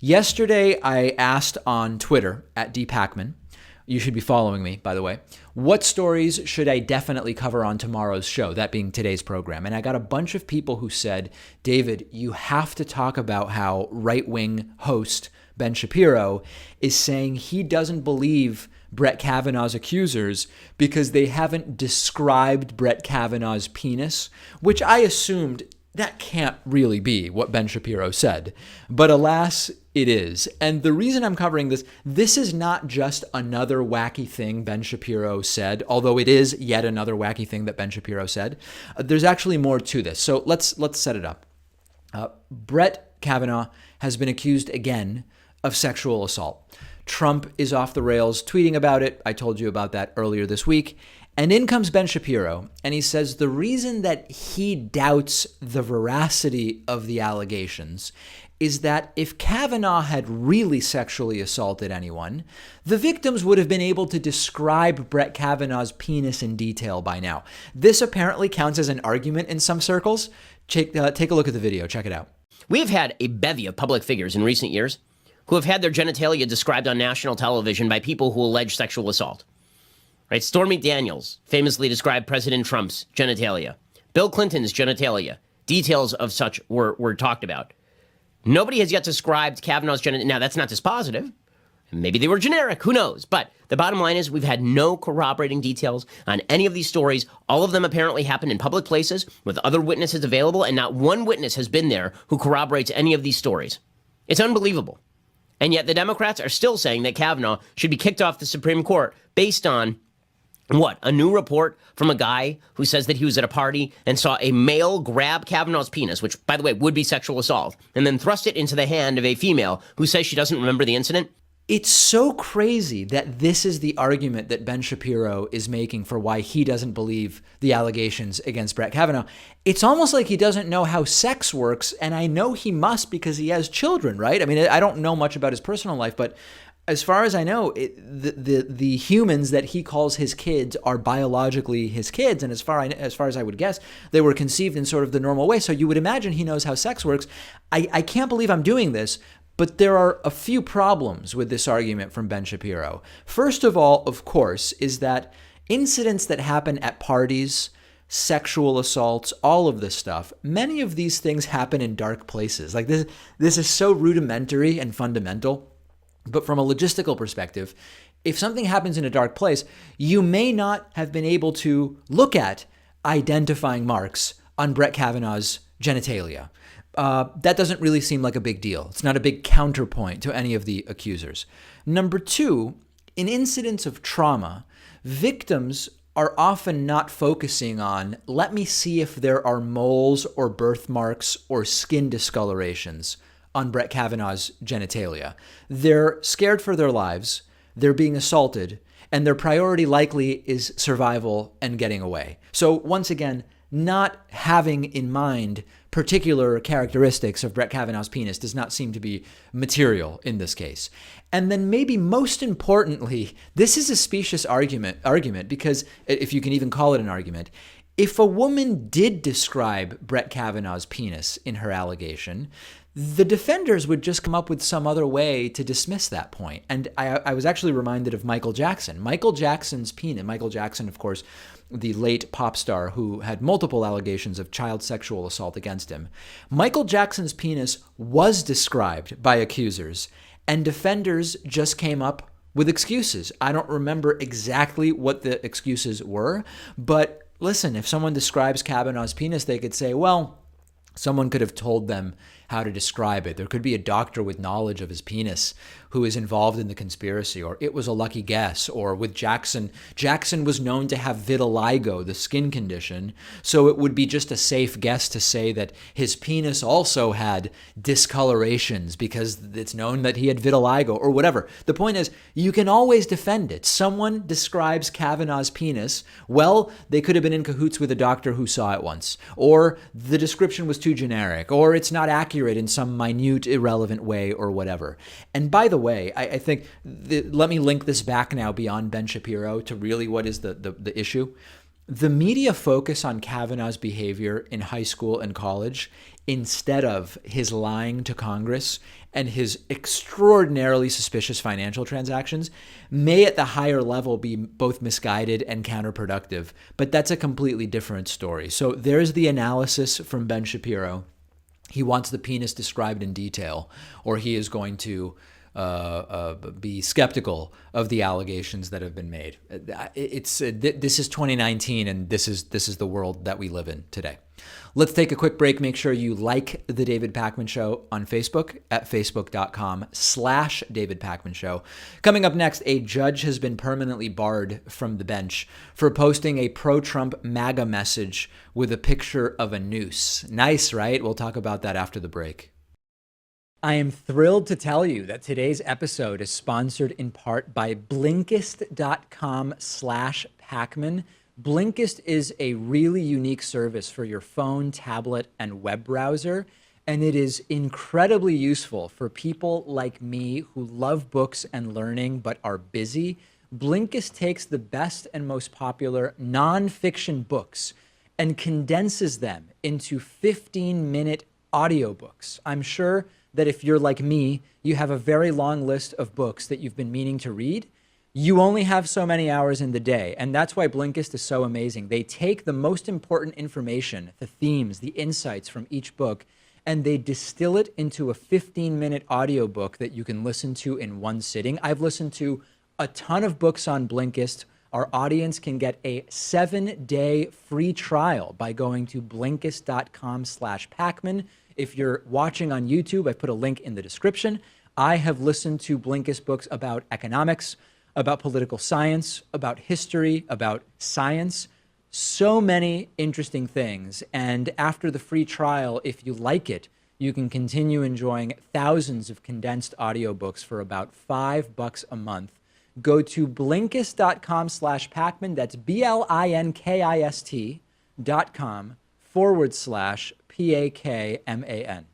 Yesterday, I asked on Twitter at Pakman, you should be following me, by the way, what stories should I definitely cover on tomorrow's show, that being today's program? And I got a bunch of people who said, David, you have to talk about how right-wing host Ben Shapiro is saying he doesn't believe Brett Kavanaugh's accusers because they haven't described Brett Kavanaugh's penis, which I assumed that can't really be what Ben Shapiro said. But alas, it is. And the reason I'm covering this is not just another wacky thing Ben Shapiro said, although it is yet another wacky thing that Ben Shapiro said. There's actually more to this. So let's set it up. Brett Kavanaugh has been accused again of sexual assault. Trump is off the rails tweeting about it. I told you about that earlier this week. And in comes Ben Shapiro, and he says the reason that he doubts the veracity of the allegations is that if Kavanaugh had really sexually assaulted anyone, the victims would have been able to describe Brett Kavanaugh's penis in detail by now. This apparently counts as an argument in some circles. Take a look at the video. Check it out. We have had a bevy of public figures in recent years who have had their genitalia described on national television by people who allege sexual assault. Right? Stormy Daniels famously described President Trump's genitalia. Bill Clinton's genitalia. Details of such were talked about. Nobody has yet described Kavanaugh's genitalia. Now, that's not dispositive. Maybe they were generic. Who knows? But the bottom line is we've had no corroborating details on any of these stories. All of them apparently happened in public places with other witnesses available, and not one witness has been there who corroborates any of these stories. It's unbelievable. And yet the Democrats are still saying that Kavanaugh should be kicked off the Supreme Court based on what? A new report from a guy who says that he was at a party and saw a male grab Kavanaugh's penis, which, by the way, would be sexual assault, and then thrust it into the hand of a female who says she doesn't remember the incident. It's so crazy that this is the argument that Ben Shapiro is making for why he doesn't believe the allegations against Brett Kavanaugh. It's almost like he doesn't know how sex works, and I know he must because he has children, right? I mean, I don't know much about his personal life, but as far as I know, the humans that he calls his kids are biologically his kids, and as far as I would guess, they were conceived in sort of the normal way. So you would imagine he knows how sex works. I can't believe I'm doing this, but there are a few problems with this argument from Ben Shapiro. First of all, of course, is that incidents that happen at parties, sexual assaults, all of this stuff, many of these things happen in dark places. Like this is so rudimentary and fundamental. But from a logistical perspective, if something happens in a dark place, you may not have been able to look at identifying marks on Brett Kavanaugh's genitalia. That doesn't really seem like a big deal. It's not a big counterpoint to any of the accusers. Number two, in incidents of trauma, victims are often not focusing on, let me see if there are moles or birthmarks or skin discolorations on Brett Kavanaugh's genitalia. They're scared for their lives, they're being assaulted, and their priority likely is survival and getting away. So once again, not having in mind particular characteristics of Brett Kavanaugh's penis does not seem to be material in this case. And then maybe most importantly, this is a specious argument because if you can even call it an argument, if a woman did describe Brett Kavanaugh's penis in her allegation, the defenders would just come up with some other way to dismiss that point. And I was actually reminded of Michael Jackson. Michael Jackson's penis. Michael Jackson, of course, the late pop star who had multiple allegations of child sexual assault against him. Michael Jackson's penis was described by accusers, and defenders just came up with excuses. I don't remember exactly what the excuses were, but listen, if someone describes Kavanaugh's penis, they could say, well, someone could have told them how to describe it. There could be a doctor with knowledge of his penis who is involved in the conspiracy, or it was a lucky guess, or with Jackson was known to have vitiligo, the skin condition, so it would be just a safe guess to say that his penis also had discolorations because it's known that he had vitiligo, or whatever. The point is, you can always defend it. Someone describes Kavanaugh's penis, well, they could have been in cahoots with a doctor who saw it once, or the description was too generic, or it's not accurate in some minute, irrelevant way, or whatever. And by the way, I think, let me link this back now beyond Ben Shapiro to really what is the issue. The media focus on Kavanaugh's behavior in high school and college instead of his lying to Congress and his extraordinarily suspicious financial transactions may at the higher level be both misguided and counterproductive, but that's a completely different story. So there's the analysis from Ben Shapiro. He wants the penis described in detail, or he is going to be skeptical of the allegations that have been made. This is 2019, and this is the world that we live in today. Let's take a quick break. Make sure you like The David Pakman Show on Facebook at facebook.com/David Pakman Show. Coming up next, a judge has been permanently barred from the bench for posting a pro-Trump MAGA message with a picture of a noose. Nice, right? We'll talk about that after the break. I am thrilled to tell you that today's episode is sponsored in part by Blinkist.com/Pakman. Blinkist is a really unique service for your phone, tablet, and web browser, and it is incredibly useful for people like me who love books and learning but are busy. Blinkist takes the best and most popular nonfiction books and condenses them into 15-minute audiobooks. I'm sure that if you're like me, you have a very long list of books that you've been meaning to read. You only have so many hours in the day, and that's why Blinkist is so amazing. They take the most important information, the themes, the insights from each book, and they distill it into a 15-minute audiobook that you can listen to in one sitting. I've listened to a ton of books on Blinkist. Our audience can get a 7-day free trial by going to Blinkist.com/Pakman. If you're watching on YouTube, I put a link in the description. I have listened to Blinkist books about economics, about political science, about history, about science, so many interesting things. And after the free trial, if you like it, you can continue enjoying thousands of condensed audiobooks for about $5 a month. Go to Blinkist.com/Pakman. That's BLINKIST.com/PAKMAN.